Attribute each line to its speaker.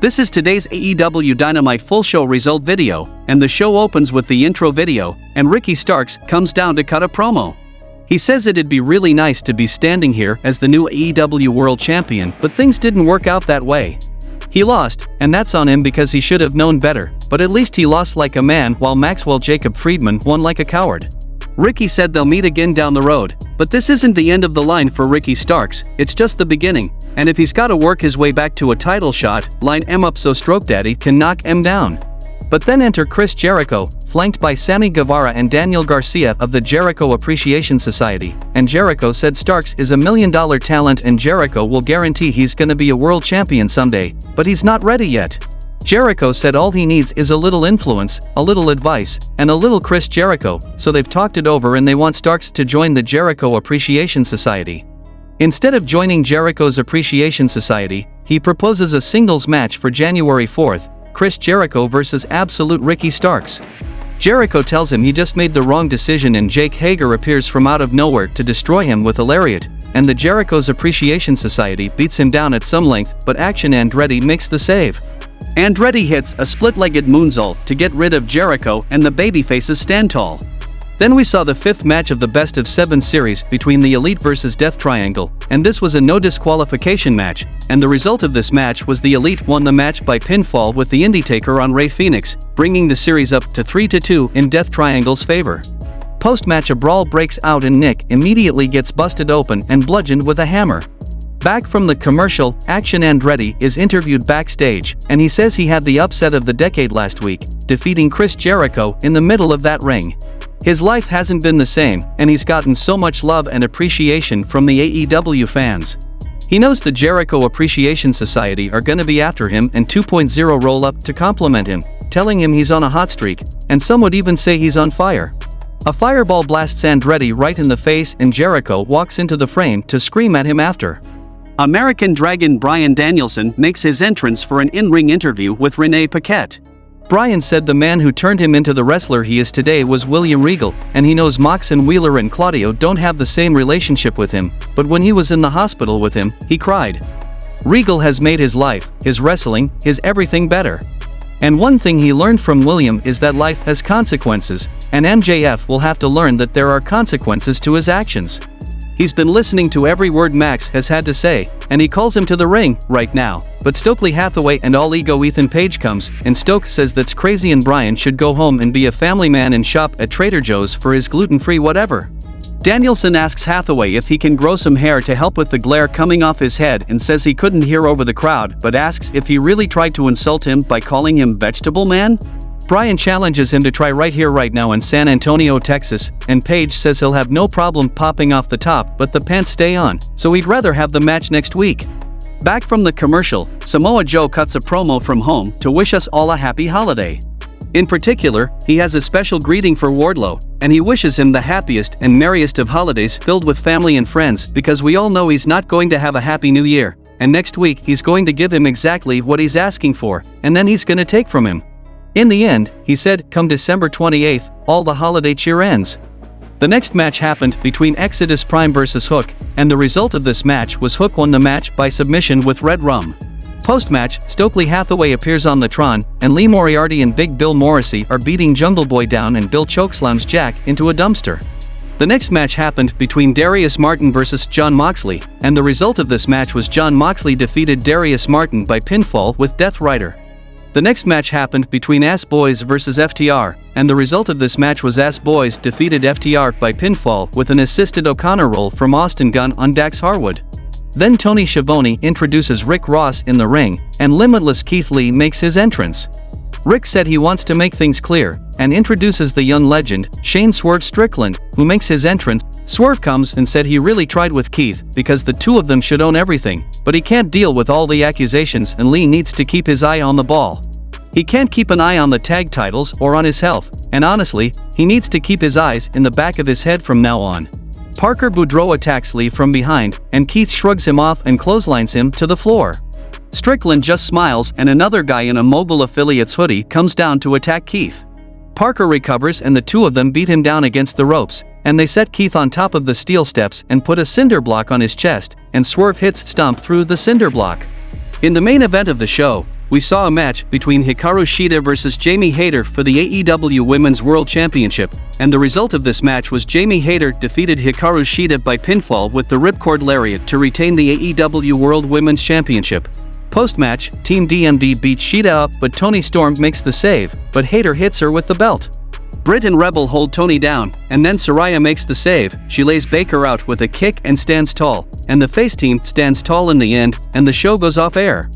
Speaker 1: This is today's AEW Dynamite full show result video, and the show opens with the intro video, and Ricky Starks comes down to cut a promo. He says it'd be really nice to be standing here as the new AEW World Champion, but things didn't work out that way. He lost, and that's on him because he should have known better, but at least he lost like a man while Maxwell Jacob Friedman won like a coward. Ricky said they'll meet again down the road, but this isn't the end of the line for Ricky Starks, it's just the beginning, and if he's gotta work his way back to a title shot, line M up so Stroke Daddy can knock M down. But then enter Chris Jericho, flanked by Sammy Guevara and Daniel Garcia of the Jericho Appreciation Society, and Jericho said Starks is $1 million talent and Jericho will guarantee he's gonna be a world champion someday, but he's not ready yet. Jericho said all he needs is a little influence, a little advice, and a little Chris Jericho, so they've talked it over and they want Starks to join the Jericho Appreciation Society. Instead of joining Jericho's Appreciation Society, he proposes a singles match for January 4th, Chris Jericho vs. Absolute Ricky Starks. Jericho tells him he just made the wrong decision and Jake Hager appears from out of nowhere to destroy him with a lariat, and the Jericho's Appreciation Society beats him down at some length, but Action Andretti makes the save. Andretti hits a split-legged moonsault to get rid of Jericho and the babyfaces stand tall. Then we saw the fifth match of the Best of 7 series between the Elite vs Death Triangle, and this was a no disqualification match, and the result of this match was the Elite won the match by pinfall with the Undertaker on Rey Fenix, bringing the series up to 3-2 in Death Triangle's favor. Post-match a brawl breaks out and Nick immediately gets busted open and bludgeoned with a hammer. Back from the commercial, Action Andretti is interviewed backstage, and he says he had the upset of the decade last week, defeating Chris Jericho in the middle of that ring. His life hasn't been the same, and he's gotten so much love and appreciation from the AEW fans. He knows the Jericho Appreciation Society are gonna be after him and 2.0 roll up to compliment him, telling him he's on a hot streak, and some would even say he's on fire. A fireball blasts Andretti right in the face and Jericho walks into the frame to scream at him after. American Dragon Bryan Danielson makes his entrance for an in-ring interview with Renee Paquette. Bryan said the man who turned him into the wrestler he is today was William Regal, and he knows Moxon Wheeler and Claudio don't have the same relationship with him, but when he was in the hospital with him, he cried. Regal has made his life, his wrestling, his everything better. And one thing he learned from William is that life has consequences, and MJF will have to learn that there are consequences to his actions. He's been listening to every word Max has had to say, and he calls him to the ring right now, but Stokely Hathaway and all ego Ethan Page comes, and Stoke says that's crazy and Bryan should go home and be a family man and shop at Trader Joe's for his gluten-free whatever. Danielson asks Hathaway if he can grow some hair to help with the glare coming off his head and says he couldn't hear over the crowd but asks if he really tried to insult him by calling him Vegetable Man? Bryan challenges him to try right here right now in San Antonio, Texas, and Page says he'll have no problem popping off the top but the pants stay on, so he'd rather have the match next week. Back from the commercial, Samoa Joe cuts a promo from home to wish us all a happy holiday. In particular, he has a special greeting for Wardlow, and he wishes him the happiest and merriest of holidays filled with family and friends because we all know he's not going to have a happy new year, and next week he's going to give him exactly what he's asking for, and then he's gonna take from him. In the end, he said, come December 28th, all the holiday cheer ends. The next match happened between Exodus Prime vs Hook, and the result of this match was Hook won the match by submission with Red Rum. Post-match, Stokely Hathaway appears on the Tron, and Lee Moriarty and Big Bill Morrissey are beating Jungle Boy down and Bill chokeslams Jack into a dumpster. The next match happened between Darius Martin vs Jon Moxley, and the result of this match was Jon Moxley defeated Darius Martin by pinfall with Death Rider. The next match happened between Ass Boys vs FTR, and the result of this match was Ass Boys defeated FTR by pinfall with an assisted O'Connor roll from Austin Gunn on Dax Harwood. Then Tony Schiavone introduces Rick Ross in the ring, and Limitless Keith Lee makes his entrance. Rick said he wants to make things clear, and introduces the young legend, Shane Swerve Strickland, who makes his entrance. Swerve comes and said he really tried with Keith because the two of them should own everything, but he can't deal with all the accusations and Lee needs to keep his eye on the ball. He can't keep an eye on the tag titles or on his health, and honestly, he needs to keep his eyes in the back of his head from now on. Parker Boudreaux attacks Lee from behind, and Keith shrugs him off and clotheslines him to the floor. Strickland just smiles and another guy in a Mogul Affiliates hoodie comes down to attack Keith. Parker recovers and the two of them beat him down against the ropes, and they set Keith on top of the steel steps and put a cinder block on his chest, and Swerve hits Stomp through the cinder block. In the main event of the show, we saw a match between Hikaru Shida versus Jamie Hayter for the AEW Women's World Championship, and the result of this match was Jamie Hayter defeated Hikaru Shida by pinfall with the Ripcord Lariat to retain the AEW World Women's Championship. Post-match, Team DMD beat Shida up, but Toni Storm makes the save, but Hayter hits her with the belt. Britt and Rebel hold Toni down, and then Saraya makes the save. She lays Baker out with a kick and stands tall, and the face team stands tall in the end, and the show goes off air.